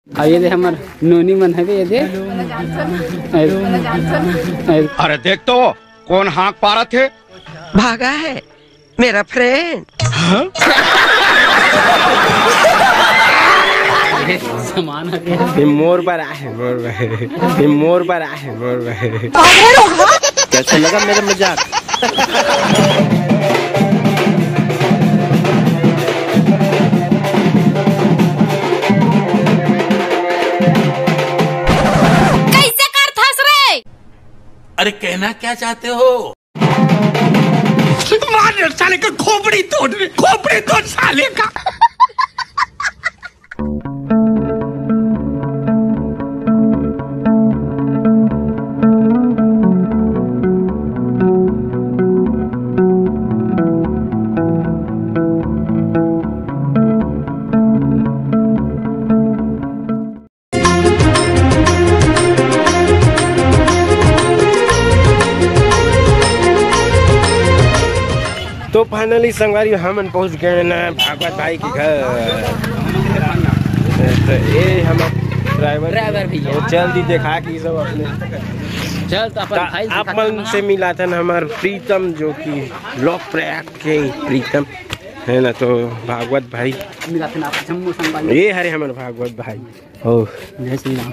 ये दे हमार नोनी मन है ये दे। अरे देख तो कौन हाँक पा रहा थे। भागा है मेरा फ्रेंड। सामान मोर पर आहे मोर पर आहे कैसा लगा मेरा मजाक? कैसे कर थस रे? अरे कहना क्या चाहते हो? मार साले का खोपड़ी तोड़ साले का। तो फाइनली संगवारी हम पहुंच गए ना भागवत भाई के घर। तो ये हम ड्राइवर भी जल्दी देखा कि सब अपने चल तो अपन से मिला था ना हमारे प्रीतम, जो कि लोक प्रयाग के प्रीतम है ना। तो भागवत भाई मिला था ना जम्मू संगवारी। ये हरे हमारे भागवत भाई हो जय श्री राम।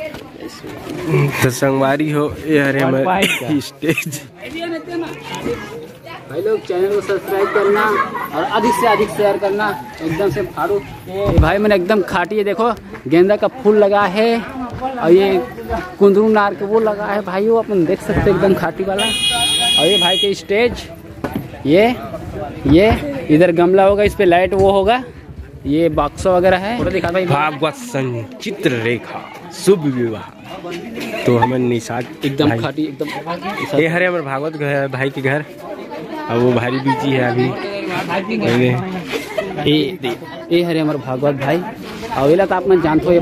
तो संगवारी हो ये हरे हमारे स्टेज। भाई लोग चैनल को सब्सक्राइब करना और अधिक से अधिक शेयर करना। एकदम से फाड़ू भाई मैंने एकदम खाटी है, देखो गेंदा का फूल लगा है और ये कुंदरू नार के वो लगा है भाई, वो अपन देख सकते एकदम खाटी वाला। और ये भाई के स्टेज, ये इधर गमला होगा, इस पे लाइट वो होगा, ये बक्सा वगैरह है। दिखा भाई भागवत संग चित्र रेखा शुभ विवाह। तो हमारे निषाद एकदम खाटी एकदम। ये हरे हमारे भागवत भाई के घर। अब वो भारी बिजी है अभी। ये हरे हमारे भागवत भाई और ये तो आप जानते हो, ये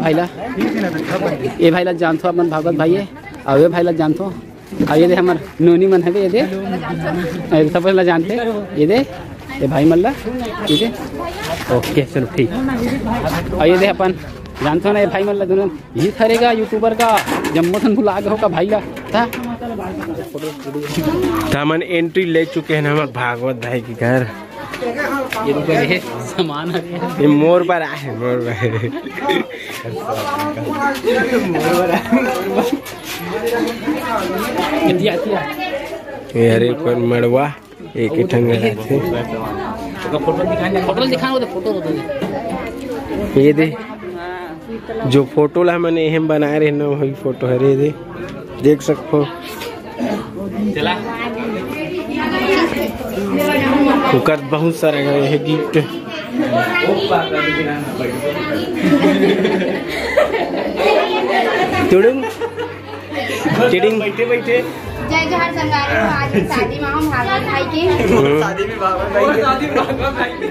भाईला जानते हो अपन भागवत भाई है और ये भाईला जानते हो। और ये दे हमारे नोनी मन है ये दे सब जानते ये दे ये भाई मल्ला ये दे। ओके चलो ठीक। और ये दे अपन जानते हो ना ये भाई मल्ला दोनों यही करेगा यूट्यूबर का जम्मू थन भुला गए होगा भाई का। हम एंट्री ले चुके हैं हमारे भागवत भाई के घर। ये सामान ये मोर पर आहे ये हरे पर मड़वा एक ही ठंग थे। फोटो दिखाना फोटो ये दे जो फोटो ला मैंने हम बनाए रहे ना वही फोटो हरे दे देख सको। ओकर बहुत सारा है गिफ्ट। चिड़िंग बैठे जय जहर संगारी हो। आज शादी में हम भागवत भाई के शादी में भागवत भाई के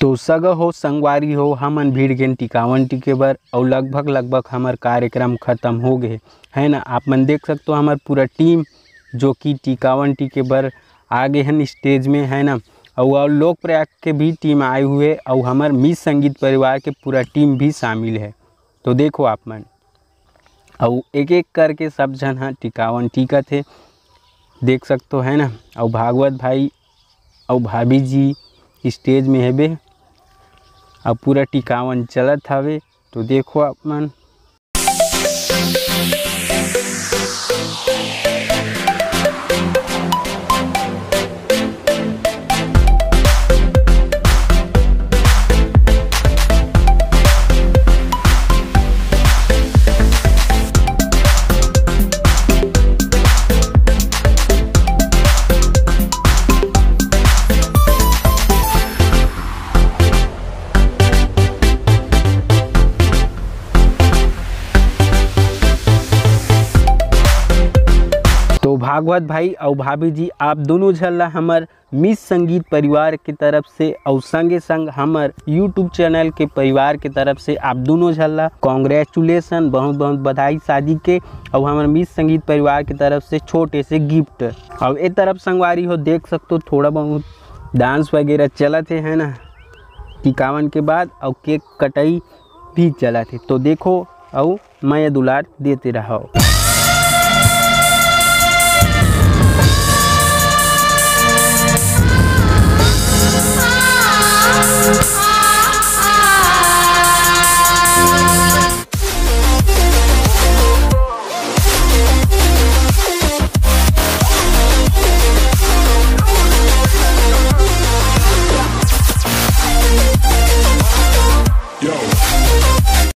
तो सग हो संगवारी हो हमन भीड़ गेन टिकावन टिके बर और लगभग हमार कार्यक्रम खत्म हो गए है ना। आप मन देख सकते हो हमार पूरा टीम जो कि टिकावन टिके बर आगे हैं स्टेज में है ना। और लोकप्रयाग के भी टीम आए हुए और हमार मिस संगीत परिवार के पूरा टीम भी शामिल है। तो देखो आप मन और एक एक करके सब जन हाँ टिकावन टीका थे देख सकते हो है ना। और भागवत भाई और भाभी जी स्टेज में हेबे और पूरा टिकावन चलत हवे। तो देखो आप मन भागवत भाई और भाभी जी आप दोनों झल्ला हमार मिस संगीत परिवार की तरफ से और संगे संग हमार यूट्यूब चैनल के परिवार की तरफ से आप दोनों झल्ला कॉन्ग्रेचुलेसन, बहुत बहुत बधाई शादी के। और हमार मिस संगीत परिवार की तरफ से छोटे से गिफ्ट। और एक तरफ संगवारी हो देख सकते हो थोड़ा बहुत डांस वगैरह चला थे है ना टिकावन के बाद और केक कटाई भी चला थे। तो देखो और मैं दुलार देते रहो।